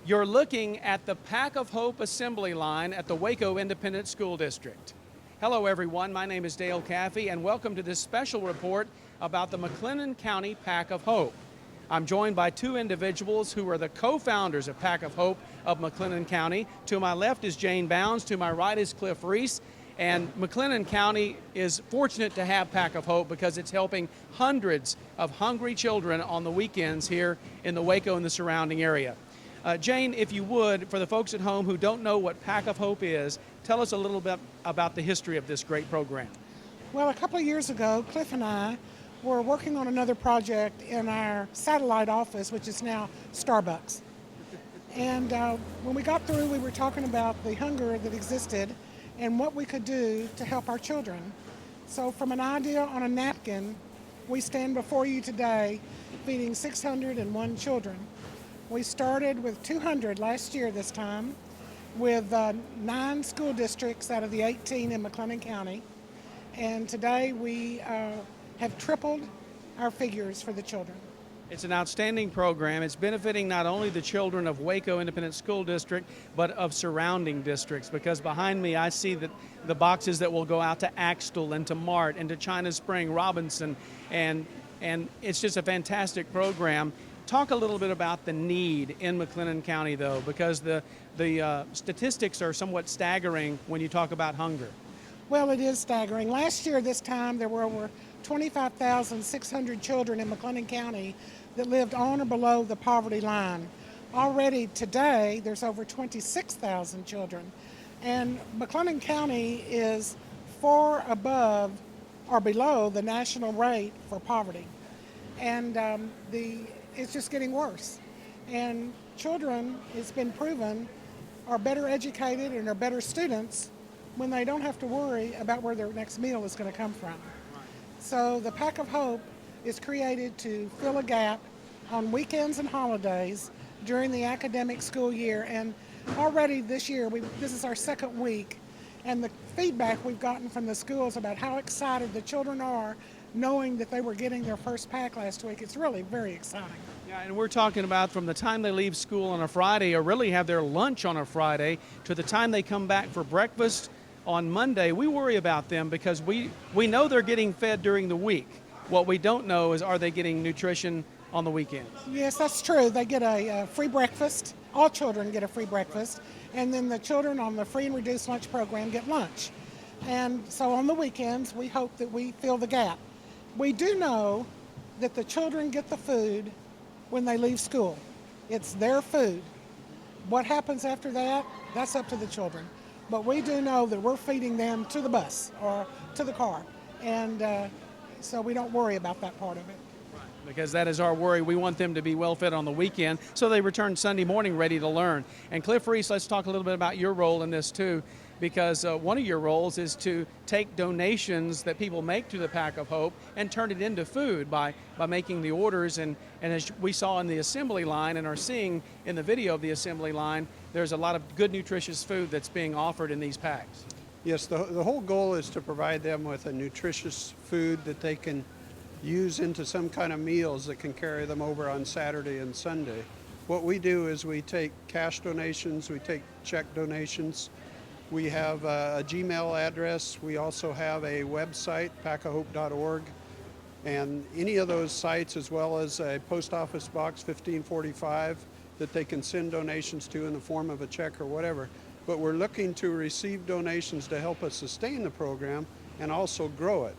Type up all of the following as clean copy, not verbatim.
You're looking at the Pack of Hope assembly line at the Waco Independent School District. Hello everyone, my name is Dale Caffey and welcome to this special report about the McLennan County Pack of Hope. I'm joined by two individuals who are the co-founders of Pack of Hope of McLennan County. To my left is Jane Bounds, to my right is Cliff Reese. And McLennan County is fortunate to have Pack of Hope because it's helping hundreds of hungry children on the weekends here in the Waco and the surrounding area. Jane, if you would, for the folks at home who don't know what Pack of Hope is, tell us a little bit about the history of this great program. Well, a couple of years ago, Cliff and I were working on another project in our satellite office, which is now Starbucks. And when we got through, we were talking about the hunger that existed and what we could do to help our children. So from an idea on a napkin, we stand before you today feeding 601 children. We started with 200 last year this time, with 9 school districts out of the 18 in McLennan County. And today we have tripled our figures for the children. It's an outstanding program. It's benefiting not only the children of Waco Independent School District, but of surrounding districts, because behind me I see that the boxes that will go out to Axtell and to Mart and to China Spring, Robinson, and it's just a fantastic program. Talk a little bit about the need in McLennan County, though, because the statistics are somewhat staggering when you talk about hunger. Well, it is staggering. Last year, this time, there were over 25,600 children in McLennan County that lived on or below the poverty line. Already today, there's over 26,000 children. And McLennan County is far above or below the national rate for poverty. And it's just getting worse. And children, it's been proven, are better educated and are better students when they don't have to worry about where their next meal is going to come from. So the Pack of Hope is created to fill a gap on weekends and holidays during the academic school year. And already this year, this is our second week, and the feedback we've gotten from the schools about how excited the children are knowing that they were getting their first pack last week, it's really very exciting. Yeah, and we're talking about from the time they leave school on a Friday or really have their lunch on a Friday to the time they come back for breakfast on Monday. We worry about them because we know they're getting fed during the week. What we don't know is, are they getting nutrition on the weekends? Yes, that's true. They get a free breakfast. All children get a free breakfast. And then the children on the free and reduced lunch program get lunch. And so on the weekends, we hope that we fill the gap. We do know that the children get the food when they leave school. It's their food. What happens after that, that's up to the children. But we do know that we're feeding them to the bus or to the car. And so we don't worry about that part of it. Because that is our worry. We want them to be well fed on the weekend so they return Sunday morning ready to learn. And Cliff Reese, let's talk a little bit about your role in this too, because one of your roles is to take donations that people make to the Pack of Hope and turn it into food by making the orders. And as we saw in the assembly line and are seeing in the video of the assembly line, there's a lot of good nutritious food that's being offered in these packs. Yes, the whole goal is to provide them with a nutritious food that they can use into some kind of meals that can carry them over on Saturday and Sunday. What we do is we take cash donations, we take check donations. We have a Gmail address. We also have a website, packahope.org. And any of those sites, as well as a post office box 1545 that they can send donations to in the form of a check or whatever. But we're looking to receive donations to help us sustain the program and also grow it.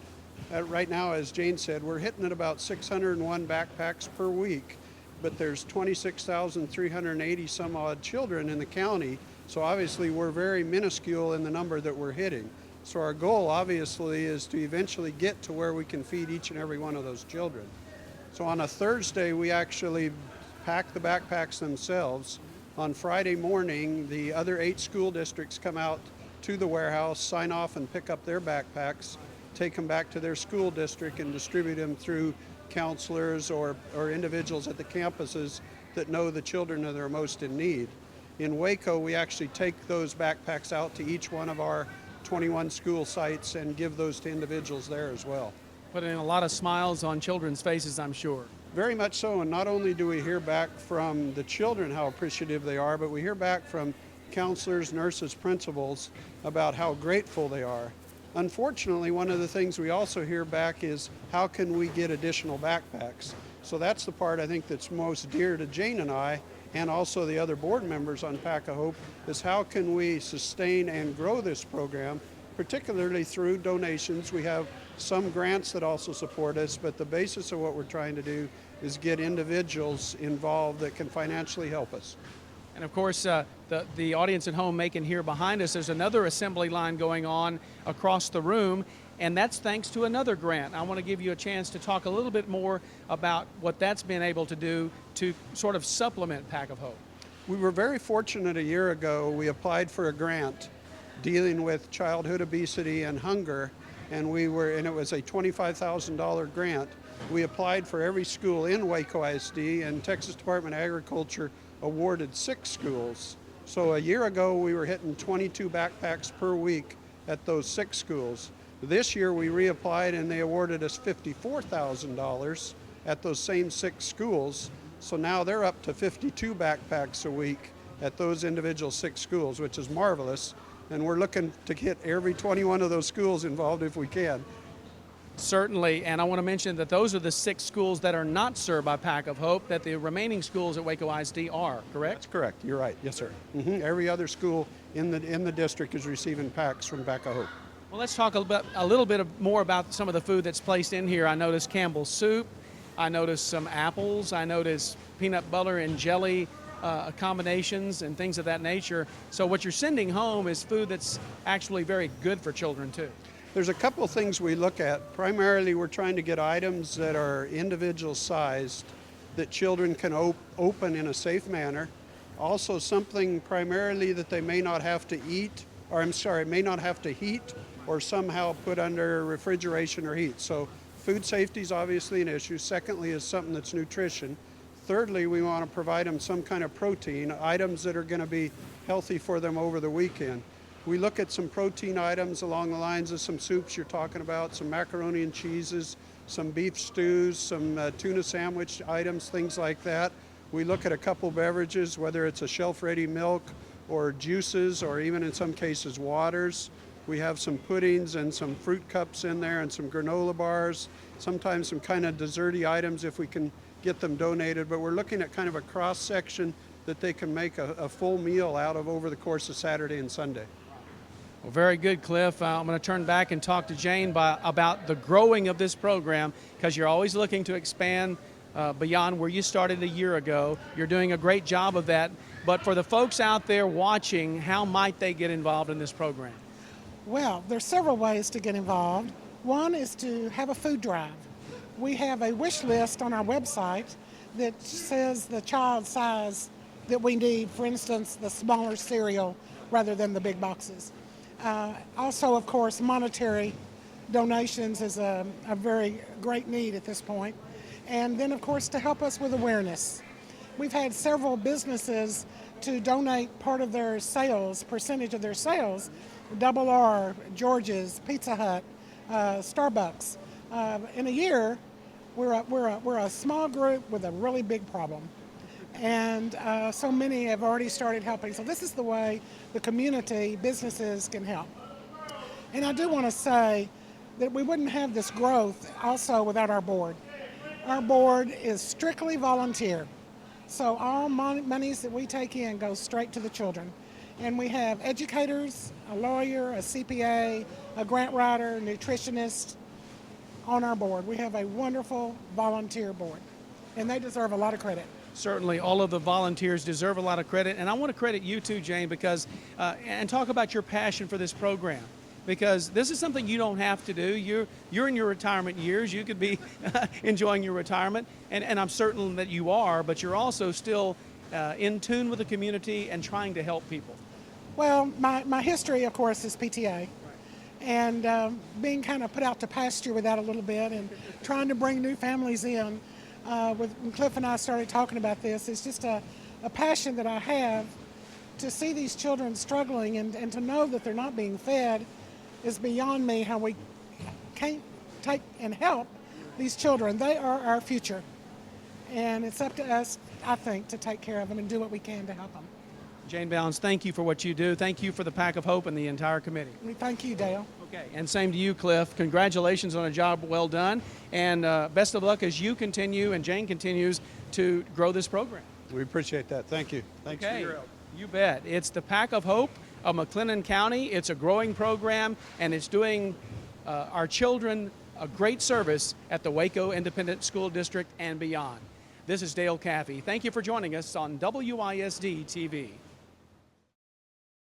Right now, as Jane said, we're hitting at about 601 backpacks per week, but there's 26,380 some odd children in the county, so obviously we're very minuscule in the number that we're hitting. So our goal obviously is to eventually get to where we can feed each and every one of those children. So on a Thursday, we actually pack the backpacks themselves. On Friday morning, the other 8 school districts come out to the warehouse, sign off and pick up their backpacks, take them back to their school district and distribute them through counselors or individuals at the campuses that know the children that are most in need. In Waco, we actually take those backpacks out to each one of our 21 school sites and give those to individuals there as well. Putting a lot of smiles on children's faces, I'm sure. Very much so, and not only do we hear back from the children how appreciative they are, but we hear back from counselors, nurses, principals about how grateful they are. Unfortunately, one of the things we also hear back is how can we get additional backpacks? So that's the part I think that's most dear to Jane and I, and also the other board members on Pack of Hope, is how can we sustain and grow this program, particularly through donations. We have some grants that also support us, but the basis of what we're trying to do is get individuals involved that can financially help us. And of course, the audience at home may can hear behind us, there's another assembly line going on across the room, and that's thanks to another grant. I want to give you a chance to talk a little bit more about what that's been able to do to sort of supplement Pack of Hope. We were very fortunate a year ago. We applied for a grant dealing with childhood obesity and hunger, and it was a $25,000 grant. We applied for every school in Waco ISD, and Texas Department of Agriculture awarded 6 schools. So a year ago we were hitting 22 backpacks per week at those 6 schools. This year we reapplied and they awarded us $54,000 at those same 6 schools. So now they're up to 52 backpacks a week at those individual 6 schools, which is marvelous. And we're looking to get every 21 of those schools involved if we can. Certainly, and I want to mention that those are the 6 schools that are not served by Pack of Hope, that the remaining schools at Waco ISD are, correct? That's correct. You're right. Yes, sir. Every other school in the district is receiving packs from Pack of Hope. Well, let's talk a little bit more about some of the food that's placed in here. I noticed Campbell's soup. I noticed some apples. I noticed peanut butter and jelly combinations and things of that nature. So what you're sending home is food that's actually very good for children too. There's a couple of things we look at. Primarily, we're trying to get items that are individual sized that children can open in a safe manner. Also something primarily that they may not have to may not have to heat or somehow put under refrigeration or heat. So food safety is obviously an issue. Secondly is something that's nutrition. Thirdly, we want to provide them some kind of protein, items that are going to be healthy for them over the weekend. We look at some protein items along the lines of some soups you're talking about, some macaroni and cheeses, some beef stews, some tuna sandwich items, things like that. We look at a couple beverages, whether it's a shelf-ready milk or juices or even in some cases waters. We have some puddings and some fruit cups in there and some granola bars, sometimes some kind of desserty items if we can get them donated, but we're looking at kind of a cross-section that they can make a full meal out of over the course of Saturday and Sunday. Well, very good, Cliff. I'm going to turn back and talk to Jane about the growing of this program, because you're always looking to expand beyond where you started a year ago. You're doing a great job of that. But for the folks out there watching, how might they get involved in this program? Well, there's several ways to get involved. One is to have a food drive. We have a wish list on our website that says the child size that we need, for instance, the smaller cereal rather than the big boxes. Also, of course, monetary donations is a very great need at this point. And then, of course, to help us with awareness. We've had several businesses to donate part of their sales, percentage of their sales, Double R, George's, Pizza Hut, Starbucks. In a year, we're a small group with a really big problem. And so many have already started helping. So this is the way the community, businesses can help. And I do want to say that we wouldn't have this growth also without our board. Our board is strictly volunteer. So all monies that we take in goes straight to the children. And we have educators, a lawyer, a CPA, a grant writer, nutritionist on our board. We have a wonderful volunteer board, and they deserve a lot of credit. Certainly, all of the volunteers deserve a lot of credit, and I want to credit you too, Jane, because and talk about your passion for this program, because this is something you don't have to do. You're in your retirement years. You could be enjoying your retirement, and I'm certain that you are, but you're also still in tune with the community and trying to help people. Well, my history, of course, is PTA. And being kind of put out to pasture with that a little bit and trying to bring new families in. When Cliff and I started talking about this, it's just a passion that I have to see these children struggling and to know that they're not being fed is beyond me. How we can't take and help these children. They are our future. and it's up to us, I think, to take care of them and do what we can to help them. Jane Bounds, thank you for what you do. Thank you for the Pack of Hope and the entire committee. We thank you, Dale. Okay, and same to you, Cliff. Congratulations on a job well done, and best of luck as you continue and Jane continues to grow this program. We appreciate that. Thank you. Thanks for your help. You bet. It's the Pack of Hope of McLennan County. It's a growing program, and it's doing our children a great service at the Waco Independent School District and beyond. This is Dale Caffey. Thank you for joining us on WISD TV.